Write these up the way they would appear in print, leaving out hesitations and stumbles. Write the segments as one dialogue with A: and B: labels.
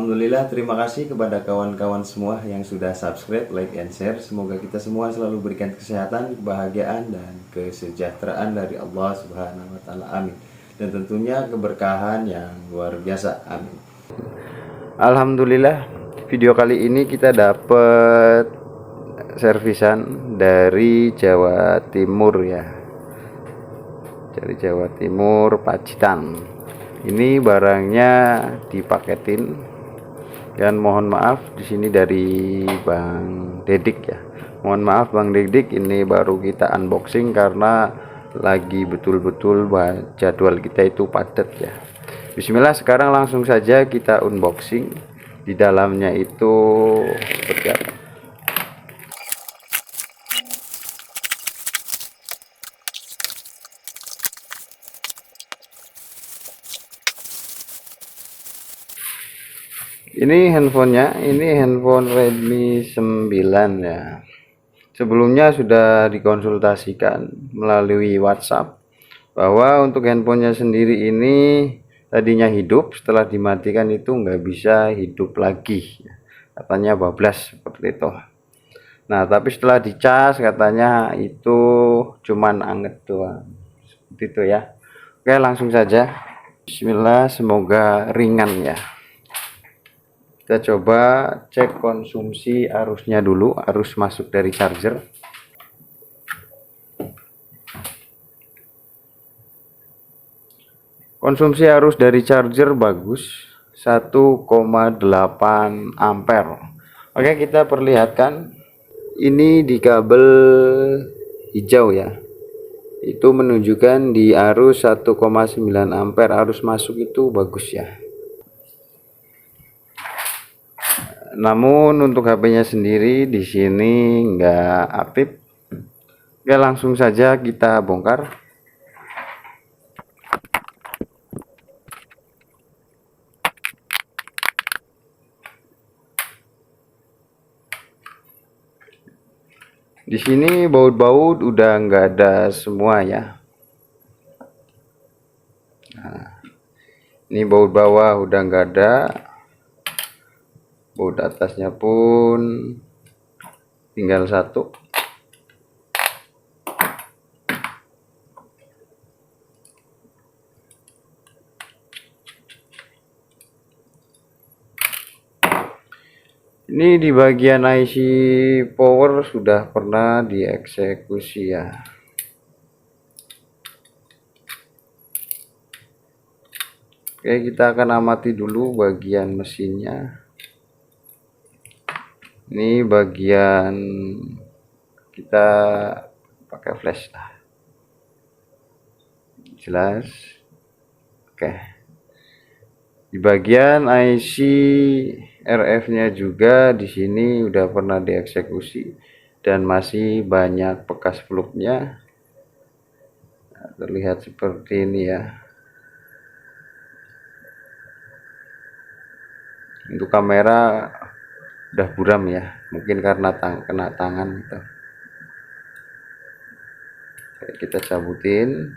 A: Alhamdulillah, terima kasih kepada kawan-kawan semua yang sudah subscribe, like, and share. Semoga kita semua selalu berikan kesehatan, kebahagiaan, dan kesejahteraan dari Allah Subhanahu wa Ta'ala. Amin. Dan tentunya keberkahan yang luar biasa. Amin. Alhamdulillah, video kali ini kita dapat servisan dari Jawa Timur ya. Dari Jawa Timur, Pacitan. Ini barangnya dipaketin. Dan mohon maaf di sini dari Bang Dedik ya. Mohon maaf Bang Dedik, ini baru kita unboxing karena lagi betul-betul jadwal kita itu padat ya. Bismillah, sekarang langsung saja kita unboxing. Di dalamnya itu seperti apa? Ini handphonenya, ini handphone Redmi 9 ya. Sebelumnya sudah dikonsultasikan melalui WhatsApp bahwa untuk handphonenya sendiri ini tadinya hidup, setelah dimatikan itu nggak bisa hidup lagi. Katanya bablas seperti itu. Nah, tapi setelah dicas katanya itu cuman anget doang. Seperti itu ya. Oke, langsung saja. Bismillah, semoga ringan ya. Kita coba cek konsumsi arusnya dulu, arus masuk dari charger. Konsumsi arus dari charger bagus, 1,8 ampere. Oke, kita perlihatkan ini di kabel hijau ya. Itu menunjukkan di arus 1,9 ampere, arus masuk itu bagus ya. Namun untuk HP-nya sendiri di sini nggak aktif. Oke, langsung saja kita bongkar. Di sini baut-baut udah nggak ada semua ya. Nah, ini baut bawah udah nggak ada. Baut atasnya pun tinggal satu. Ini di bagian IC power sudah pernah dieksekusi ya. Oke, kita akan amati dulu bagian mesinnya. Ini bagian kita pakai flash lah. Jelas. Oke. Di bagian IC RF-nya juga di sini udah pernah dieksekusi dan masih banyak bekas fluknya. Nah, terlihat seperti ini ya. Untuk kamera udah buram ya, mungkin karena kena tangan gitu. Oke, kita cabutin.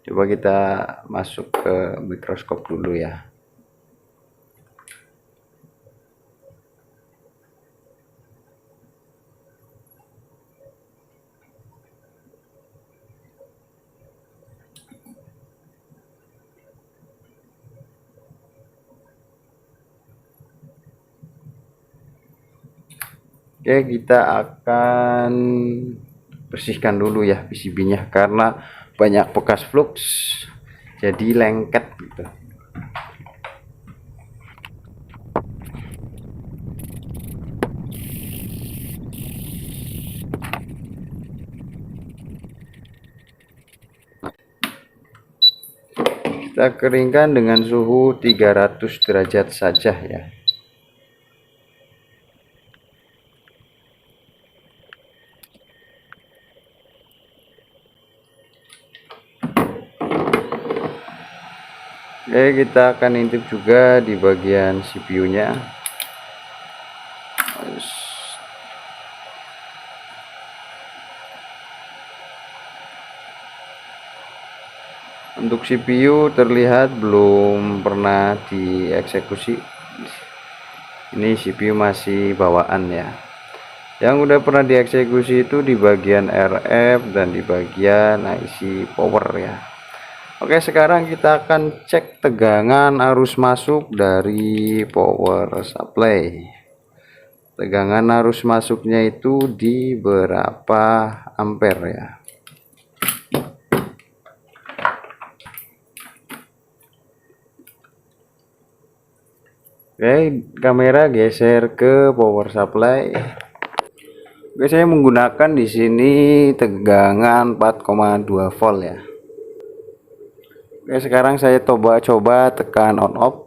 A: Coba kita masuk ke mikroskop dulu ya. Oke, kita akan bersihkan dulu ya PCB-nya karena banyak bekas flux jadi lengket gitu. Kita keringkan dengan suhu 300 derajat saja ya. Oke, kita akan intip juga di bagian CPU nya. Untuk CPU terlihat belum pernah dieksekusi. Ini CPU masih bawaan ya. Yang udah pernah dieksekusi itu di bagian RF dan di bagian IC power ya. Oke, sekarang kita akan cek tegangan arus masuk dari power supply. Tegangan arus masuknya itu di berapa ampere ya. Oke, kamera geser ke power supply. Oke, saya menggunakan di sini tegangan 4,2 volt ya. Oke, sekarang saya coba tekan on off.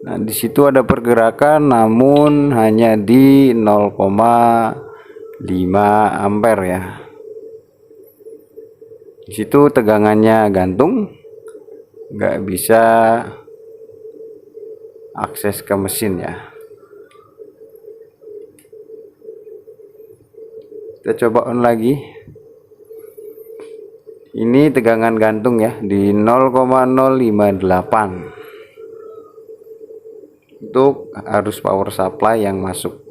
A: Nah, di situ ada pergerakan namun hanya di 0,5 ampere ya. Di situ tegangannya gantung, nggak bisa akses ke mesin ya. Kita coba on lagi. Ini tegangan gantung ya di 0,058 untuk arus power supply yang masuk.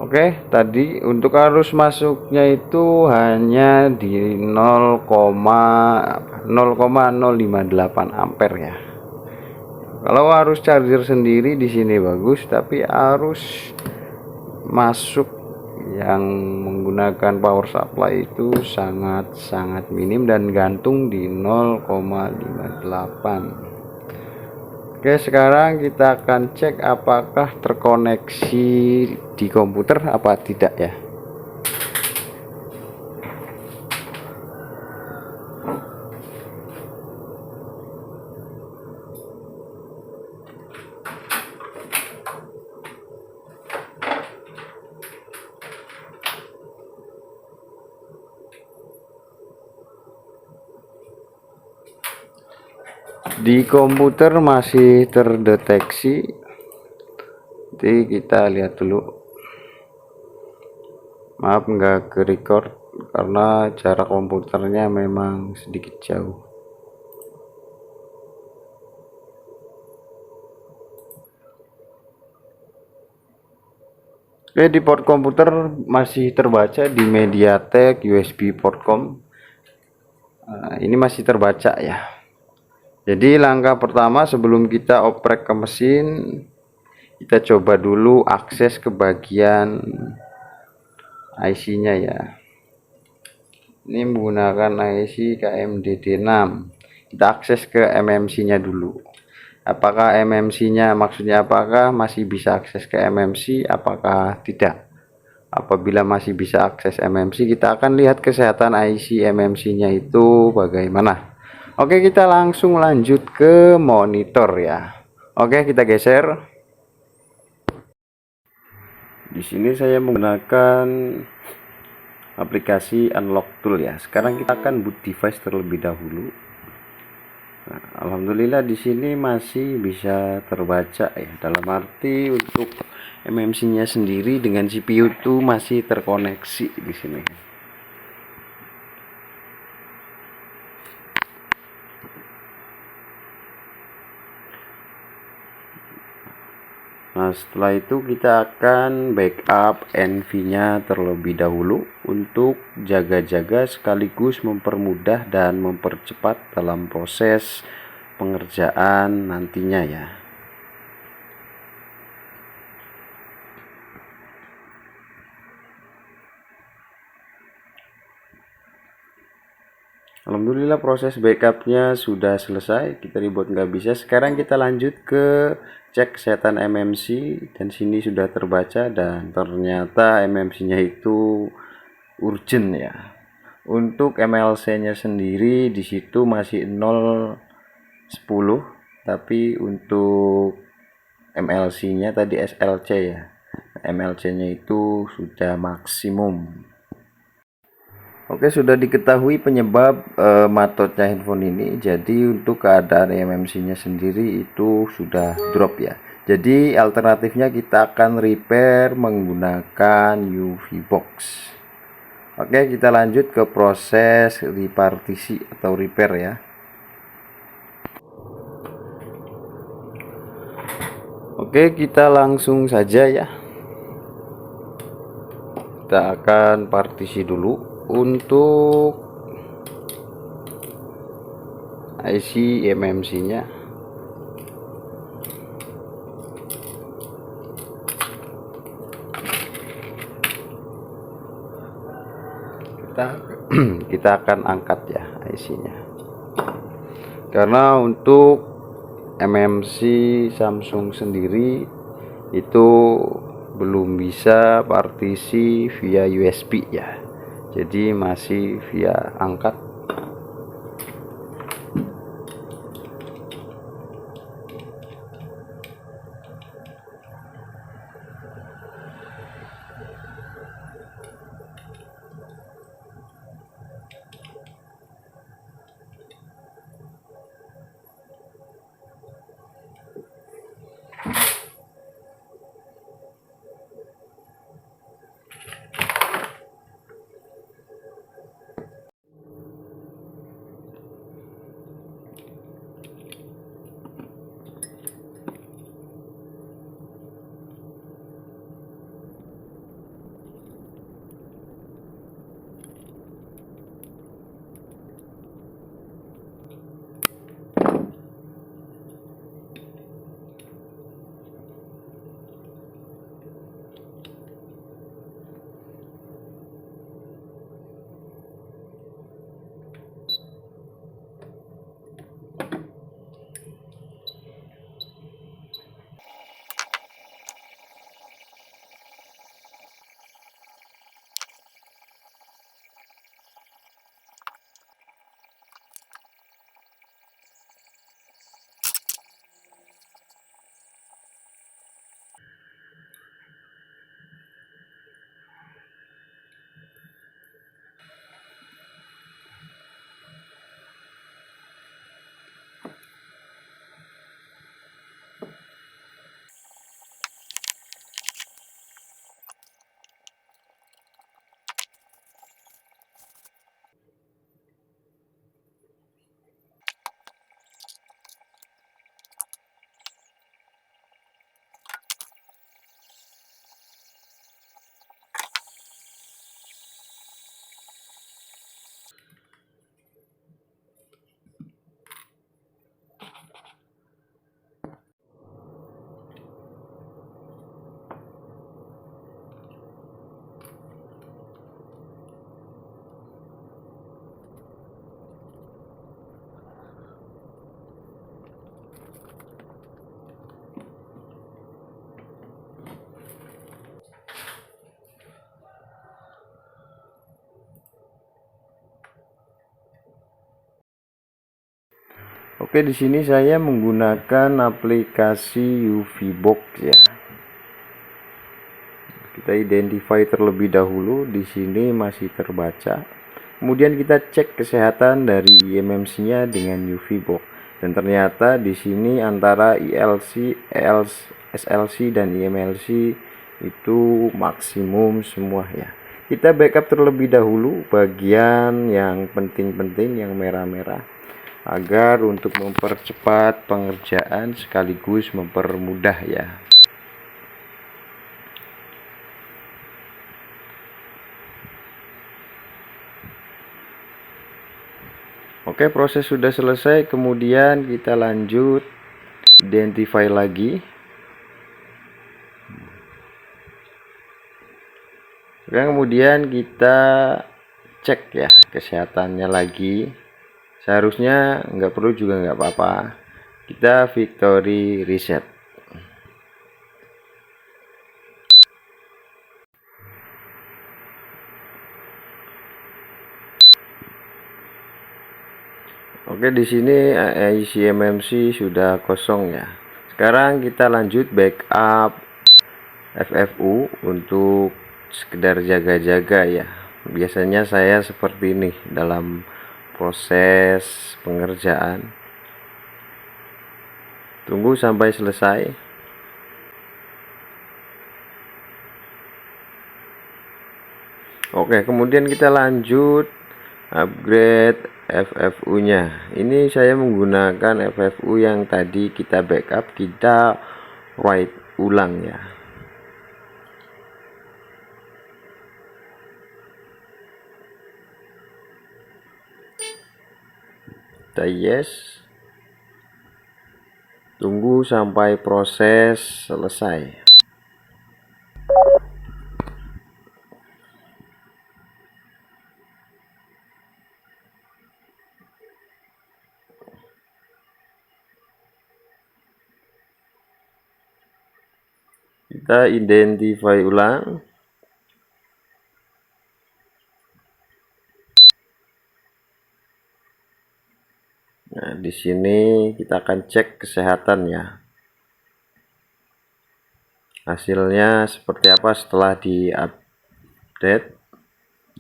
A: Oke, tadi untuk arus masuknya itu hanya di 0,058 ampere ya. Kalau arus charger sendiri di sini bagus, tapi arus masuk yang menggunakan power supply itu sangat minim dan gantung di 0,58. Oke, sekarang kita akan cek apakah terkoneksi di komputer apa tidak ya. Di komputer masih terdeteksi. Jadi kita lihat dulu. Maaf nggak ke record karena jarak komputernya memang sedikit jauh. Oke, di port komputer masih terbaca di MediaTek USB Portcom. Ini masih terbaca ya. Jadi langkah pertama sebelum kita oprek ke mesin, kita coba dulu akses ke bagian IC-nya ya. Ini menggunakan IC KMDD6. Kita akses ke MMC-nya dulu. Apakah MMC-nya maksudnya apakah masih bisa akses ke MMC, apakah tidak? Apabila masih bisa akses MMC, kita akan lihat kesehatan IC MMC-nya itu bagaimana. Oke, kita langsung lanjut ke monitor ya. Oke, kita geser. Di sini saya menggunakan aplikasi unlock tool ya. Sekarang kita akan boot device terlebih dahulu. Nah, alhamdulillah di sini masih bisa terbaca ya. Dalam arti untuk MMC-nya sendiri dengan CPU itu masih terkoneksi di sini. Nah, setelah itu kita akan backup NV-nya terlebih dahulu untuk jaga-jaga sekaligus mempermudah dan mempercepat dalam proses pengerjaan nantinya ya. Alhamdulillah proses backupnya sudah selesai, kita reboot nggak bisa. Sekarang kita lanjut ke cek kesehatan MMC dan sini sudah terbaca dan ternyata MMC nya itu urgent ya. Untuk MLC nya sendiri di situ masih 0,10, tapi untuk MLC nya tadi SLC ya, MLC nya itu sudah maksimum. Oke, sudah diketahui penyebab matotnya handphone ini. Jadi untuk keadaan eMMC-nya sendiri itu sudah drop ya. Jadi alternatifnya kita akan repair menggunakan UV box. Oke, kita lanjut ke proses repartisi atau repair ya. Oke, kita langsung saja ya. Kita akan partisi dulu untuk IC eMMC nya. Kita akan angkat ya IC nya, karena untuk eMMC Samsung sendiri itu belum bisa partisi via USB ya, jadi masih via angkat. Oke, di sini saya menggunakan aplikasi UV box ya. Kita identify terlebih dahulu, di sini masih terbaca. Kemudian kita cek kesehatan dari eMMC-nya dengan UV box. Dan ternyata di sini antara ILC, SLC dan IMLC itu maksimum semua ya. Kita backup terlebih dahulu bagian yang penting-penting, yang merah-merah, agar untuk mempercepat pengerjaan sekaligus mempermudah ya. Oke, proses sudah selesai, kemudian kita lanjut identify lagi. Kemudian kita cek ya kesehatannya lagi. Seharusnya nggak perlu juga nggak apa-apa, kita factory reset. Oke, di sini IC eMMC sudah kosong ya. Sekarang kita lanjut backup FFU untuk sekedar jaga-jaga ya. Biasanya saya seperti ini dalam proses pengerjaan. Tunggu sampai selesai. Oke, kemudian kita lanjut upgrade FFU nya. Ini saya menggunakan FFU yang tadi kita backup, kita write ulang ya. Kita yes, tunggu sampai proses selesai. Kita identify ulang. Nah, di sini kita akan cek kesehatan ya. Hasilnya seperti apa setelah di-update.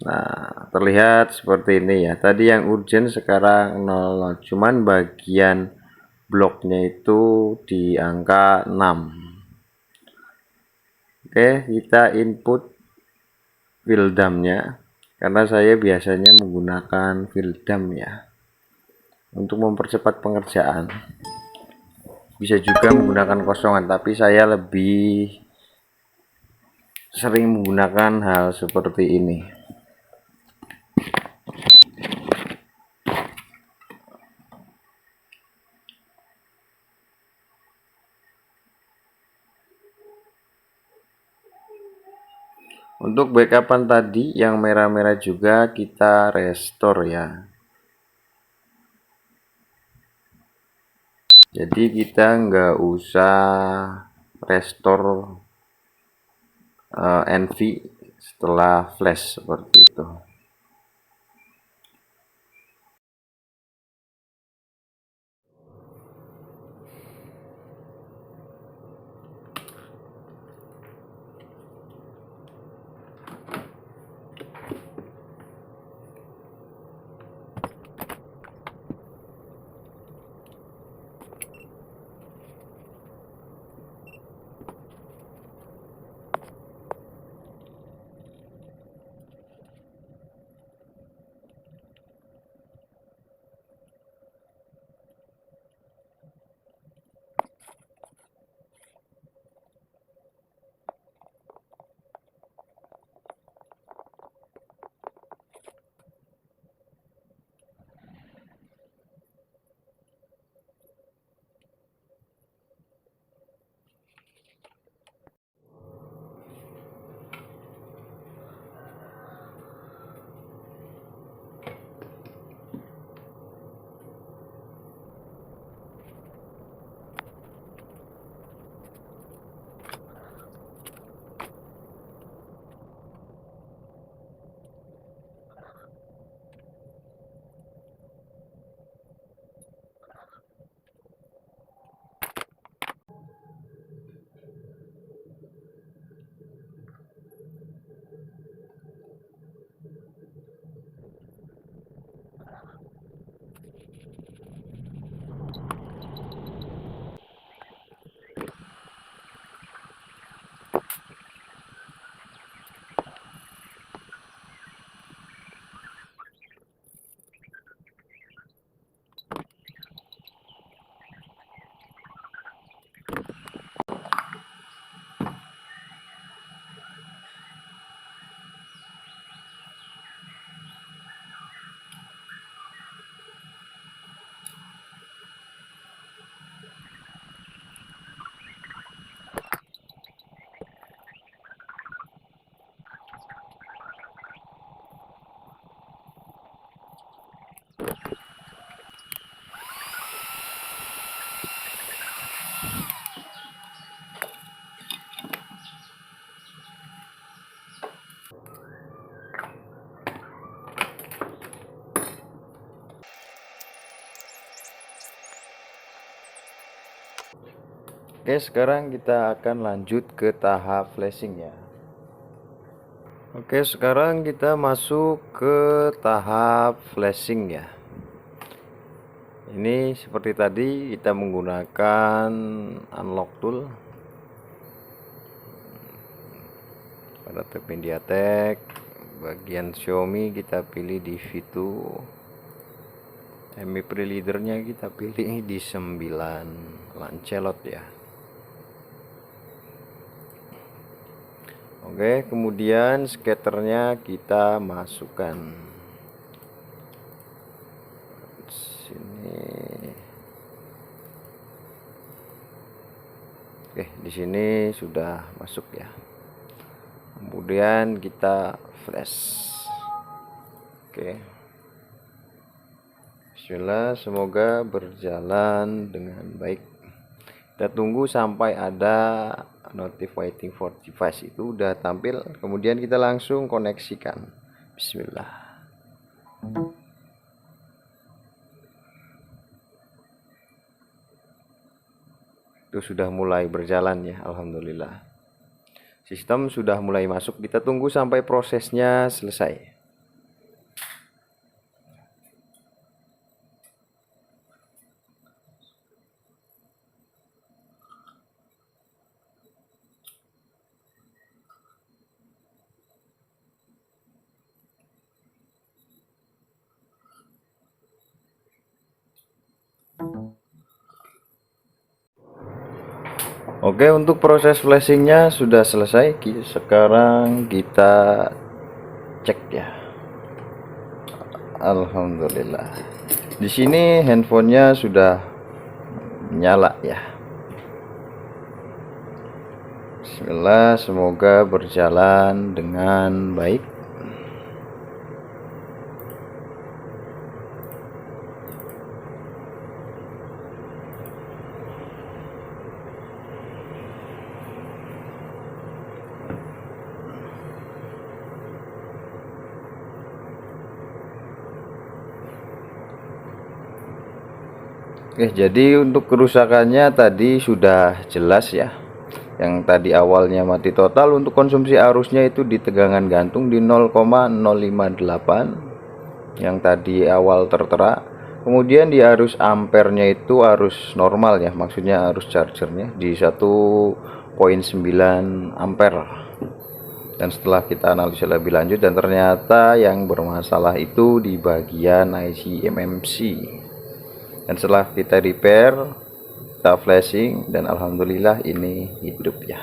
A: Nah, terlihat seperti ini ya. Tadi yang urgent sekarang 0, cuman bagian bloknya itu di angka 6. Oke, kita input fildam-nya karena saya biasanya menggunakan fildam ya untuk mempercepat pengerjaan. Bisa juga menggunakan kosongan, tapi saya lebih sering menggunakan hal seperti ini. Untuk backupan tadi yang merah-merah juga kita restore ya. Jadi kita nggak usah restore NV setelah flash seperti itu. Oke, sekarang kita akan lanjut ke tahap flashing ya. Oke, sekarang kita masuk ke tahap flashing ya. Ini seperti tadi kita menggunakan unlock tool pada tab MediaTek. Bagian Xiaomi kita pilih di V2, MI Preleadernya kita pilih di 9 Lancelot ya. Oke, kemudian scatternya kita masukkan sini. Oke, di sini sudah masuk ya. Kemudian kita flash. Oke, bismillah, semoga berjalan dengan baik. Kita tunggu sampai ada notif waiting for device itu udah tampil, kemudian kita langsung koneksikan. Bismillah. Itu sudah mulai berjalan ya, alhamdulillah. Sistem sudah mulai masuk, kita tunggu sampai prosesnya selesai. Oke, untuk proses flashingnya sudah selesai. Sekarang kita cek ya. Alhamdulillah. Di sini handphonenya sudah nyala ya. Bismillah, semoga berjalan dengan baik. Oke, jadi untuk kerusakannya tadi sudah jelas ya. Yang tadi awalnya mati total, untuk konsumsi arusnya itu di tegangan gantung di 0,058 yang tadi awal tertera. Kemudian di arus ampernya itu arus normal ya, maksudnya arus chargernya di 1,9 ampere. Dan setelah kita analisa lebih lanjut, dan ternyata yang bermasalah itu di bagian IC MMC. Dan setelah kita repair, kita flashing, dan alhamdulillah ini hidup ya.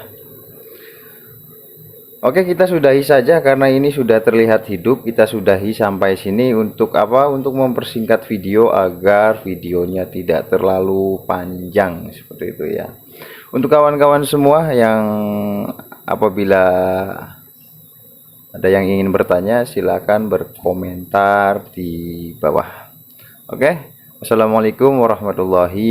A: Oke, kita sudahi saja karena ini sudah terlihat hidup. Kita sudahi sampai sini. Untuk apa? Untuk mempersingkat video agar videonya tidak terlalu panjang seperti itu ya. Untuk kawan-kawan semua yang apabila ada yang ingin bertanya, silakan berkomentar di bawah. Oke. Assalamualaikum warahmatullahi wabarakatuh.